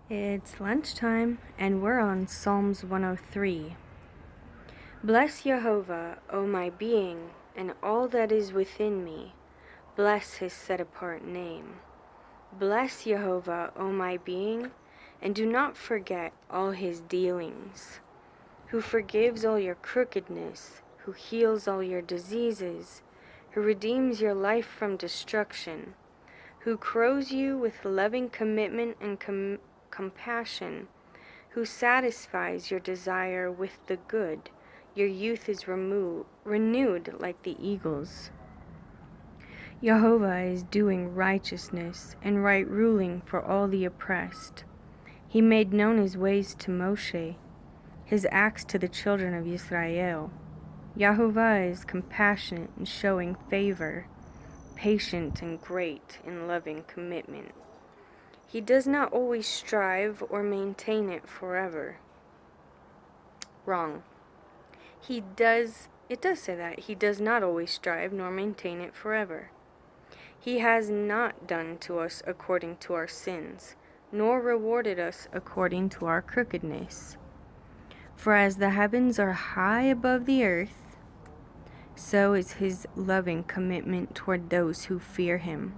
It's lunchtime, and we're on Psalms 103. Bless Jehovah, O my being, and all that is within me. Bless his set-apart name. Bless Jehovah, O my being, and do not forget all his dealings. Who forgives all your crookedness, who heals all your diseases, who redeems your life from destruction, who clothes you with loving commitment and compassion, who satisfies your desire with the good. Your youth is renewed like the eagles. Jehovah is doing righteousness and right ruling for all the oppressed. He made known his ways to Moshe, his acts to the children of Israel. Jehovah is compassionate and showing favor, patient and great in loving commitment. He does not always strive or maintain it forever. Wrong. It does say that. He does not always strive nor maintain it forever. He has not done to us according to our sins, nor rewarded us according to our crookedness. For as the heavens are high above the earth, so is his loving commitment toward those who fear him.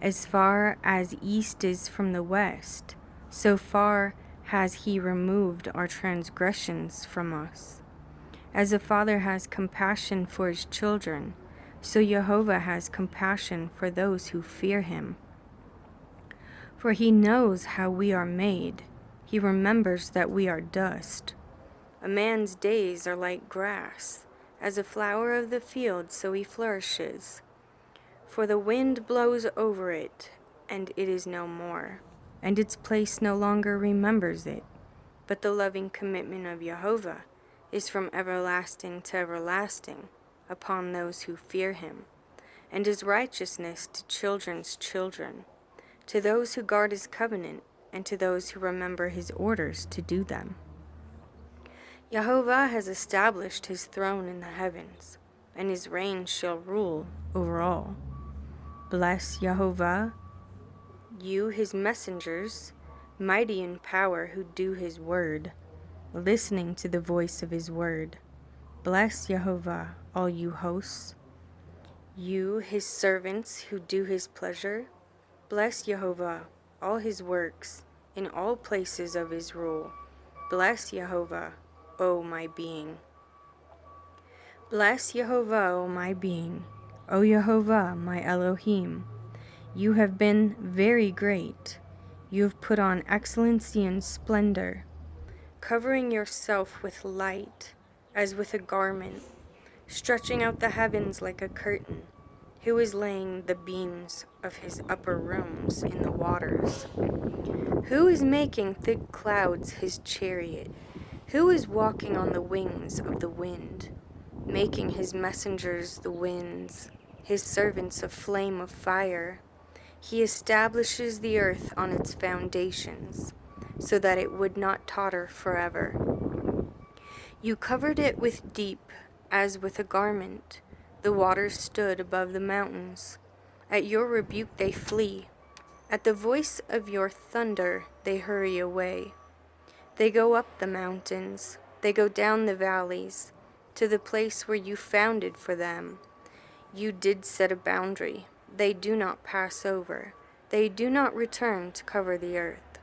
As far as east is from the west, so far has he removed our transgressions from us. As a father has compassion for his children, so Jehovah has compassion for those who fear him. For he knows how we are made. He remembers that we are dust. A man's days are like grass. As a flower of the field, so he flourishes. For the wind blows over it, and it is no more, and its place no longer remembers it. But the loving commitment of Jehovah is from everlasting to everlasting upon those who fear him, and his righteousness to children's children, to those who guard his covenant, and to those who remember his orders to do them. Jehovah has established his throne in the heavens, and his reign shall rule over all. Bless Jehovah, you his messengers, mighty in power who do his word, listening to the voice of his word. Bless Jehovah, all you hosts, you his servants who do his pleasure. Bless Jehovah, all his works, in all places of his rule. Bless Jehovah, O my being. Bless Jehovah, O my being. O Jehovah, my Elohim, you have been very great. You have put on excellency and splendor, covering yourself with light as with a garment, stretching out the heavens like a curtain. Who is laying the beams of his upper rooms in the waters? Who is making thick clouds his chariot? Who is walking on the wings of the wind, making his messengers the winds, his servants a flame of fire? He establishes the earth on its foundations, so that it would not totter forever. You covered it with deep, as with a garment. The waters stood above the mountains. At your rebuke they flee. At the voice of your thunder they hurry away. They go up the mountains, they go down the valleys, to the place where you founded for them. You did set a boundary. They do not pass over. They do not return to cover the earth.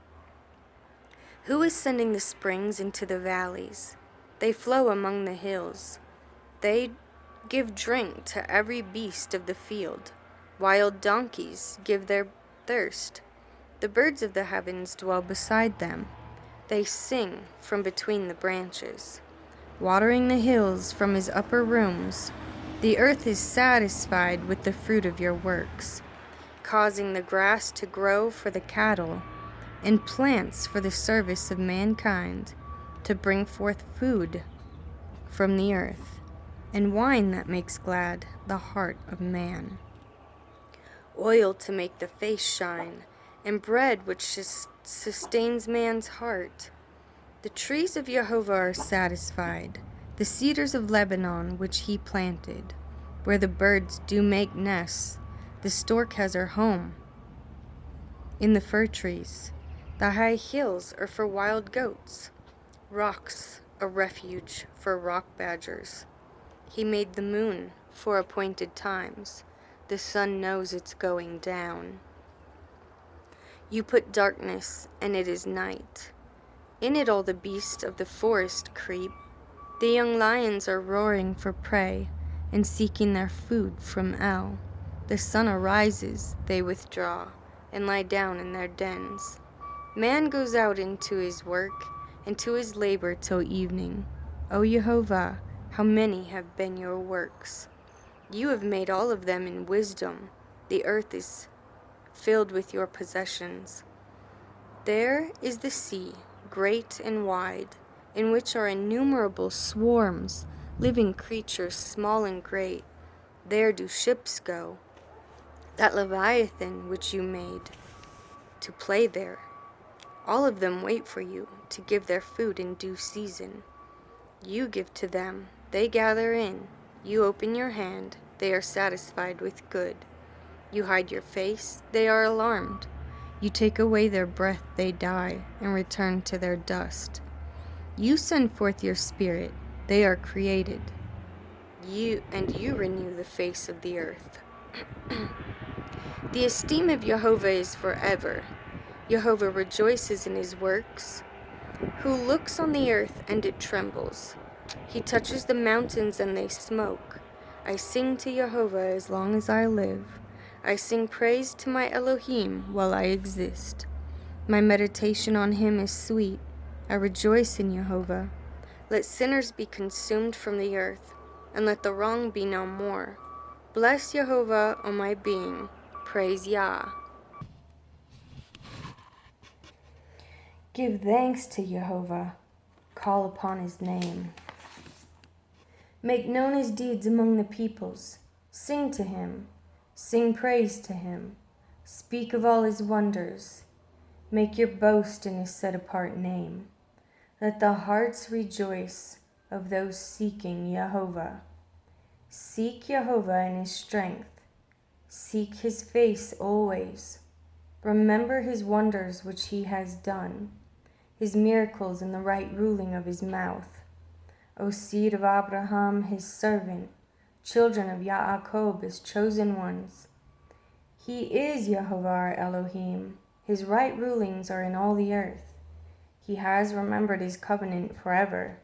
Who is sending the springs into the valleys? They flow among the hills. They give drink to every beast of the field. Wild donkeys give their thirst. The birds of the heavens dwell beside them. They sing from between the branches, watering the hills from his upper rooms. The earth is satisfied with the fruit of your works, causing the grass to grow for the cattle, and plants for the service of mankind, to bring forth food from the earth, and wine that makes glad the heart of man. Oil to make the face shine, and bread which sustains man's heart. The trees of Jehovah are satisfied, the cedars of Lebanon which he planted, where the birds do make nests. The stork has her home in the fir trees. The high hills are for wild goats, rocks a refuge for rock badgers. He made the moon for appointed times. The sun knows it's going down. You put darkness, and it is night. In it all the beasts of the forest creep. The young lions are roaring for prey and seeking their food from El. The sun arises, they withdraw, and lie down in their dens. Man goes out into his work and to his labor till evening. O Yehovah, how many have been your works? You have made all of them in wisdom. The earth is filled with your possessions. There is the sea, great and wide, in which are innumerable swarms, living creatures small and great. There do ships go, that Leviathan which you made, to play there. All of them wait for you, to give their food in due season. You give to them, they gather in. You open your hand, they are satisfied with good. You hide your face, they are alarmed. You take away their breath, they die, and return to their dust. You send forth your spirit, they are created. You renew the face of the earth. The esteem of Jehovah is forever. Jehovah rejoices in his works. Who looks on the earth and it trembles. He touches the mountains and they smoke. I sing to Jehovah as long as I live. I sing praise to my Elohim while I exist. My meditation on him is sweet. I rejoice in Jehovah. Let sinners be consumed from the earth, and let the wrong be no more. Bless Jehovah, O my being. Praise Yah. Give thanks to Jehovah. Call upon his name. Make known his deeds among the peoples. Sing to him. Sing praise to him. Speak of all his wonders. Make your boast in his set-apart name. Let the hearts rejoice of those seeking Jehovah. Seek Jehovah in his strength. Seek his face always. Remember his wonders which he has done, his miracles and the right ruling of his mouth. O seed of Abraham, his servant, children of Yaakov, his chosen ones. He is Jehovah our Elohim. His right rulings are in all the earth. He has remembered his covenant forever,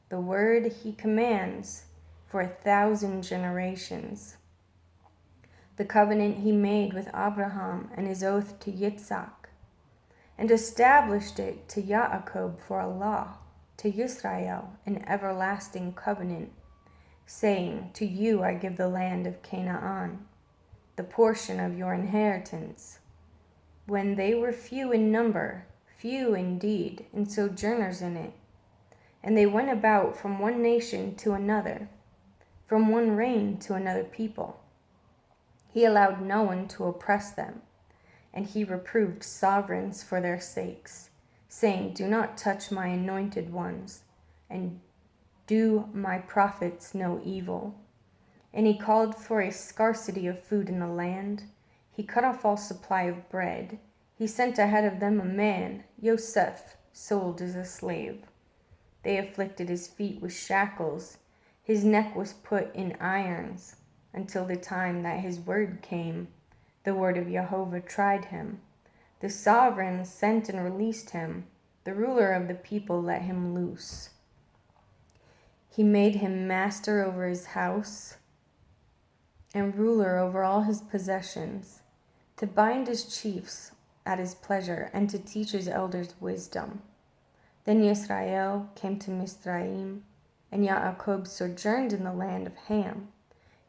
the word he commands for 1,000 generations. The covenant he made with Abraham and his oath to Yitzhak, and established it to Yaakov for a law, to Israel an everlasting covenant, saying, to you I give the land of Canaan, the portion of your inheritance. When they were few in number, few indeed, and sojourners in it, and they went about from one nation to another, from one reign to another people. He allowed no one to oppress them, and he reproved sovereigns for their sakes, saying, do not touch my anointed ones, and do my prophets no evil. And he called for a scarcity of food in the land. He cut off all supply of bread. He sent ahead of them a man, Yosef, sold as a slave. They afflicted his feet with shackles. His neck was put in irons, until the time that his word came. The word of Jehovah tried him. The sovereign sent and released him. The ruler of the people let him loose. He made him master over his house and ruler over all his possessions, to bind his chiefs at his pleasure and to teach his elders wisdom. Then Yisrael came to Mizraim, and Yaakov sojourned in the land of Ham.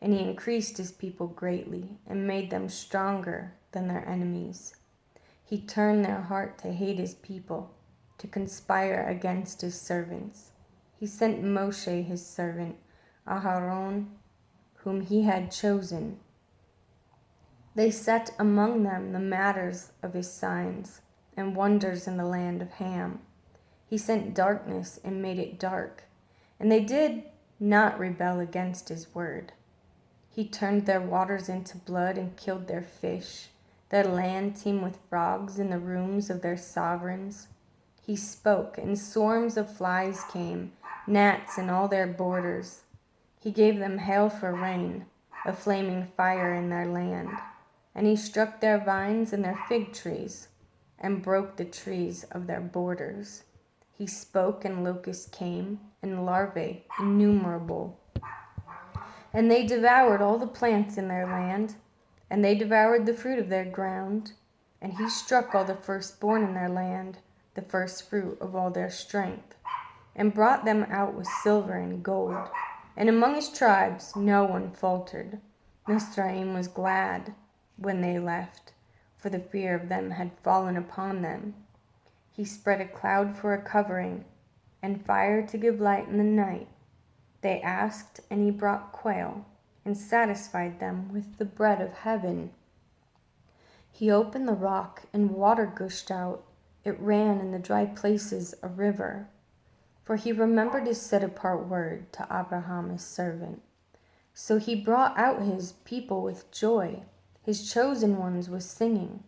And he increased his people greatly, and made them stronger than their enemies. He turned their heart to hate his people, to conspire against his servants. He sent Moshe his servant, Aharon, whom he had chosen. They set among them the matters of his signs and wonders in the land of Ham. He sent darkness and made it dark, and they did not rebel against his word. He turned their waters into blood and killed their fish, their land teemed with frogs in the rooms of their sovereigns. He spoke, and swarms of flies came, gnats in all their borders. He gave them hail for rain, a flaming fire in their land. And he struck their vines and their fig trees, and broke the trees of their borders. He spoke, and locusts came, and larvae innumerable. And they devoured all the plants in their land, and they devoured the fruit of their ground. And he struck all the firstborn in their land, the first fruit of all their strength, and brought them out with silver and gold. And among his tribes no one faltered. Mizraim was glad when they left, for the fear of them had fallen upon them. He spread a cloud for a covering, and fire to give light in the night. They asked, and he brought quail, and satisfied them with the bread of heaven. He opened the rock, and water gushed out. It ran in the dry places a river. For he remembered his set-apart word to Abraham his servant. So he brought out his people with joy, his chosen ones with singing.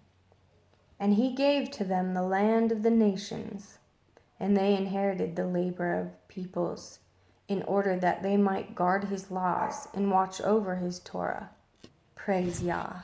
And he gave to them the land of the nations, and they inherited the labor of peoples, in order that they might guard his laws and watch over his Torah. Praise Yah.